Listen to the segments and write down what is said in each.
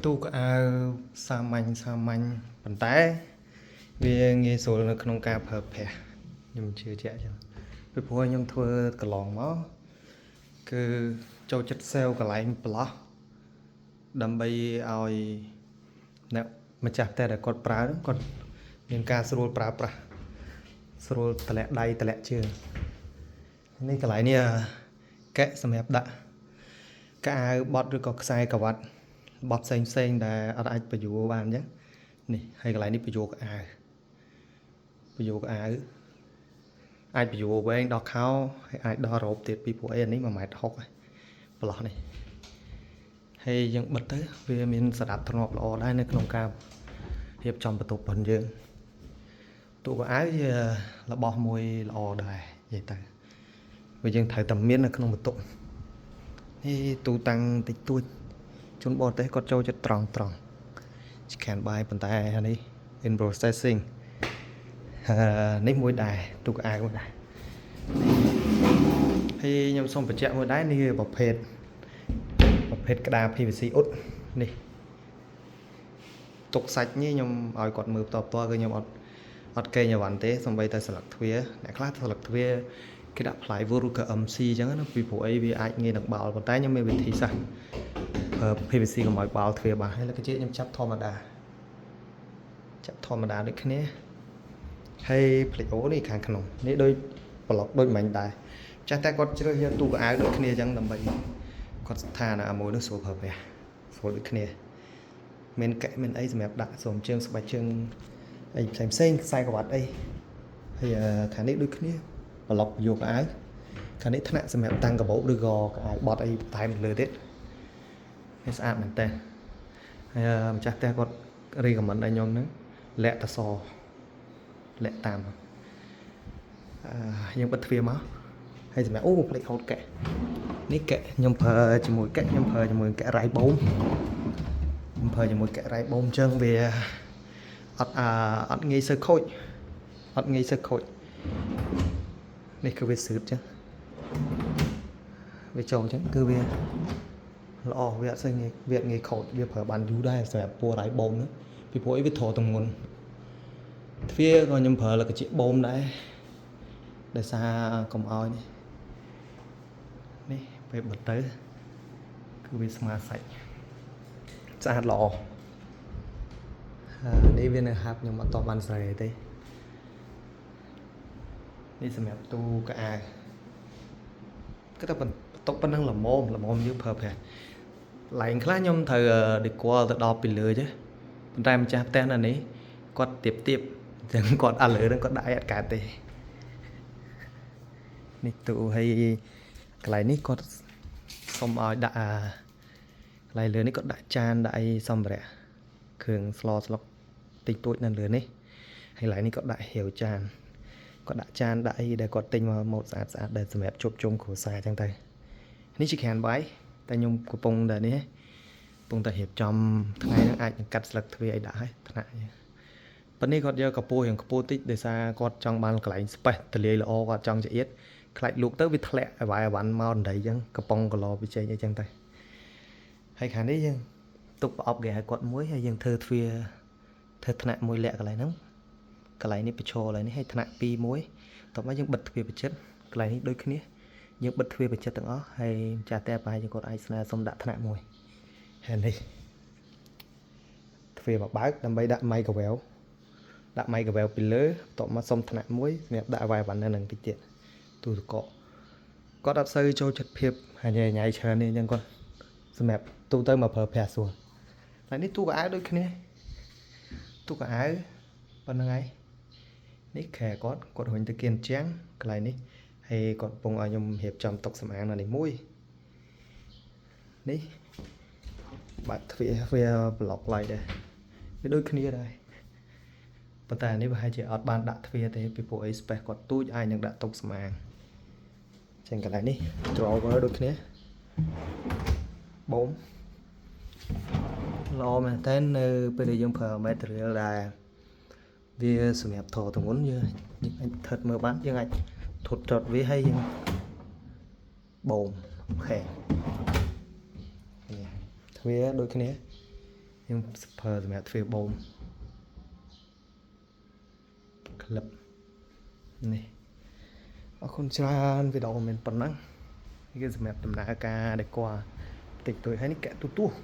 tu cái sa manh bàn tay vì nghe số là không cà phê phè nhưng chưa chạy chứ vì phụ huynh thưa cả lòng máu cứ cho chất sale cả lại plot đâm bay oi nè mà chặt tay là con prá đó con nên ca sroll prá prá sroll tẹt đay tẹt chưaนี่cái lại nè kẽ sầm hẹp đã cái bọt rồi có sai cả vật bọt xanh xanh là ở đây bây giờ bạn nhé này hay cái lại này bây giờ ai bây giờ với anh đo khao hay ai đo rộp tiệt bị phụ em ấy mà mày học này bỏ này hay dân bật tới vì mình sẽ đặt thằng ngọc lò đây này không cao hiệp trong bật tục bẩn dương tụ có ái là bỏ môi lò đài vậy ta vì dân thời tầm miên là không bật tục thì tụ tăng tích tuổi chúng bỏ tới có trâu cho tròn tròn chỉ kèm bài bàn tay này in processing nếp môi đài tụ có ai cũng đài thì nhầm xong phải chạy môi đáy này bọc hết cái đà PVC út này tục sạch như nhầm ỏi cọt mượp tọp to cái nhầm ọt cây nhà bạn thế xong bây ta sẽ lật thuế để khác sẽ lật thuế cái đạp lại vô cả âm si chẳng nó vì phụ ấy vì ai nghe được bảo còn tay nhưng mà bị thì sao PVC của mọi bảo thuế bà hay là cái chuyện nhầm chấp thò mà đá được cái này hay phải ố đi càng khăn này đôi block đôi mảnh đài chắc ta có chơi hiện tụ áo được cái này chẳng làm vậy có thà là mối nó số hợp về số được cái này mình ấy mẹp đặt sồn chương bài chương ấy xem sai của bạn ấy thì khả năng được cái này và lọc vô cái áo khả năng thằng sẽ mẹp tăng cả bộ được gò cái bọt ấy tay mình lừa tết hay sao mình tên hay chắc ta có ri của mình đây nhon nữa lẹ ta so lẹ tam nhưng bật phim máu hay gì mà lại hột kẹ ní kẹ nhom phờ chỉ mùi kẹ nhom phờ chỉ mùi kẹ rải bông nhom phờ chỉ mùi kẹ rải bông chân về ọt ngay sơ khôi này cứ về sượt chứ về trầu chứ cứ về lọ về xây việc nghề khổ việc phở bàn dú đây sẽ bùa rải bông nữa vì bố ấy biết thổ tầm nguồn phía còn nhom phờ là cái chiếc bông đấy để xa công oi nàyនេះពេលបិទទៅគឺវាស្មើសាច់ស្អាតល្អនេះវានៅហាប់ខ្ញុំអត់តបានស្រែទេនេះសម្រាប់ទូកៅអៅគឺតែបន្ទុកប៉ុណ្ណឹងល្មមយើងប្រើប្រាស់ឡែងខ្លះខ្ញុំត្រូវដេក័លទៅដល់ពីលើchứប៉ុន្តែម្ចាស់ផ្ទះនៅនេះគាត់ទៀបចឹងគាត់ឥឡូវហ្នឹងគាត់ដាក់អីអត់កើតទេនេះទូហើយកន្លែងនេះគាត់សុំឲ្យដាក់កន្លែងលើនេះគាត់ដាក់ចានដាក់អីសម្ភារៈគ្រឿងស្លស្លុកតិចតួចនៅលើនេះហើយកន្លែងនេះគាត់ដាក់ហៀវចានគាត់ដាក់ចានដាក់អីដែលគាត់ទិញមកម៉ូតស្អាតដែលសម្រាប់ជួបជុំគ្រួសារអញ្ចឹងទៅនេះជាក្រានបាយតែខ្ញុំកំពុងតែនេះកំពុងតែរៀបចំថ្ងៃហ្នឹងអាចនឹងកាត់ស្លឹកទ្វារអីដាក់ឲ្យថ្នាក់ប៉ុន្តែនេះគាត់យកកពស់យ៉ាងខ្ពស់តិចដោយសារគាត់ចង់បានកន្លែង space ទលាយល្អគាត់ចង់ចៀតខ្លាច់លូកទៅវាធ្លាក់ឲ្យវាយអវ៉ាន់មកដៃអញ្ចឹងកំប៉ុងកឡោវាចេញអីចឹងទៅហើយខាងនេះយើងទុកប្រអប់គេឲ្យគាត់មួយហើយយើងធ្វើទ្វារធ្វើថ្នាក់មួយលាក់កន្លែងហ្នឹងកន្លែងនេះបញ្ឈរកន្លែងនេះឲ្យថ្នាក់2មួយតោះមកយើងបិទទ្វារបិជិតកន្លែងនេះដូចគ្នាយើងបិទទ្វារបិជិតទាំងអស់ហើយចាស់តែប្រហែលជាគាត់អាចស្នើសុំដាក់ថ្នាក់មួយហើយនេះទ្វារមកបើកដើម្បីដាក់ microwave ពីលើតោះមកសុំថ្នាក់មួយសម្រាប់ដាក់វាយវ៉ាន់នៅនឹងតិចទៀតទូទឹកកកគាត់អត់សូវចូលចិត្តភាពញ៉ៃច្រើននេះអញ្ចឹងគាត់សម្រាប់ទូទៅមកប្រើប្រាស់ស្រួលហើយនេះទូកៅអៅដូចគ្នាទូកៅអៅប៉ុណ្្នឹងហើយនេះខែគាត់រុញទៅគៀនជាងកន្លែងនេះហើយគាត់កំពុងឲ្យខ្ញុំរៀបចំតុសម្អាងនៅនេះមួយនេះបាត់ទ្វារប្លុកឡាយដែរវាដូចគ្នាដែរប៉ុន្តែនេះប្រហែលជាអត់បានដាក់ទ្វារទេពីព្រោះអី space គាត់ទូចអាចនឹងដាក់តុសម្អាងចឹងកន្លែងនេះ drawer ដូចគ្នាបូមល្អមែនតើនៅពេលដែលយើងប្រើ material ដែលវាសម្រាប់ថតទម្ងន់យើងអាចថតមើលបានយើងអាចថតវាហើយយើងបូមអូខេទ្វារដូចគ្នា យើងប្រើសម្រាប់ធ្វើបូមក្លឹបនេះអរគុណច្រើនវីដេអូមានប៉ុណ្ណឹងនេះគឺសម្រាប់ដំណើរការដែលគាត់តិចតួចហើយនេះកែទូទស្សន៍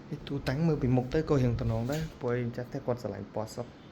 នេះទូតាំងមើលពីមុខទៅក៏រៀងតំណងដែរព្រោះចាស់តែគាត់ឆ្លាញ់ពណ៌សុទ្ធ